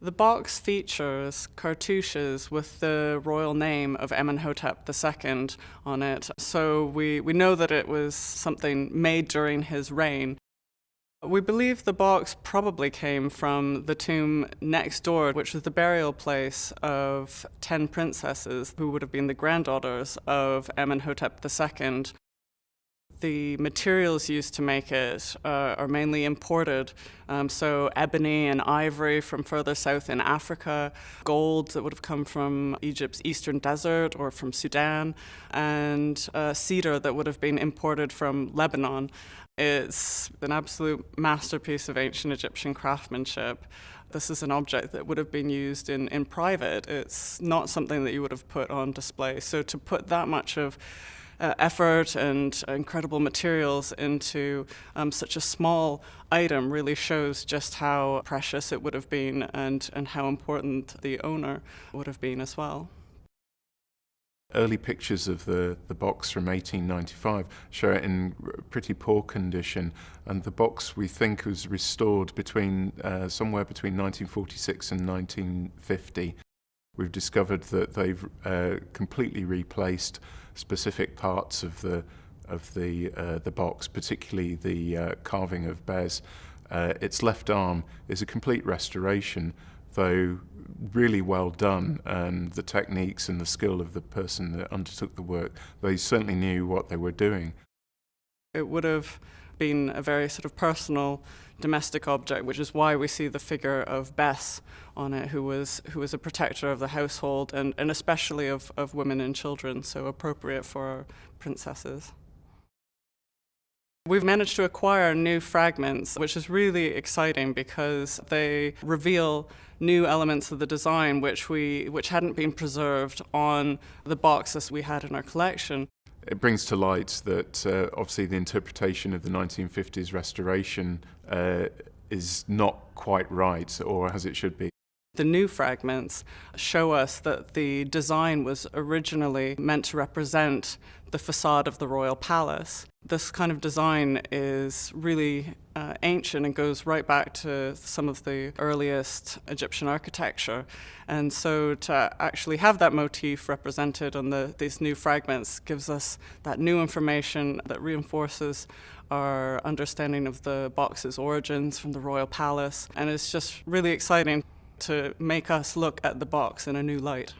The box features cartouches with the royal name of Amenhotep II on it, so we know that it was something made during his reign. We believe the box probably came from the tomb next door, which was the burial place of 10 princesses who would have been the granddaughters of Amenhotep II. The materials used to make it are mainly imported, so ebony and ivory from further south in Africa, gold that would have come from Egypt's eastern desert or from Sudan, and cedar that would have been imported from Lebanon. It's an absolute masterpiece of ancient Egyptian craftsmanship. This is an object that would have been used in private. It's not something that you would have put on display. So to put that much of effort and incredible materials into such a small item really shows just how precious it would have been and how important the owner would have been as well. Early pictures of the box from 1895 show it in pretty poor condition, and the box we think was restored somewhere between 1946 and 1950. We've discovered that they've completely replaced specific parts of the box, particularly the carving of Bez. Its left arm is a complete restoration, though really well done, and the techniques and the skill of the person that undertook the work, they certainly knew what they were doing. It would have been a very sort of personal domestic object, which is why we see the figure of Bess on it, who was a protector of the household and especially of women and children, so appropriate for princesses. We've managed to acquire new fragments, which is really exciting because they reveal new elements of the design which hadn't been preserved on the boxes we had in our collection. It brings to light that obviously the interpretation of the 1950s restoration is not quite right, or as it should be. The new fragments show us that the design was originally meant to represent the facade of the royal palace. This kind of design is really ancient and goes right back to some of the earliest Egyptian architecture. And so to actually have that motif represented on these new fragments gives us that new information that reinforces our understanding of the box's origins from the royal palace. And it's just really exciting to make us look at the box in a new light.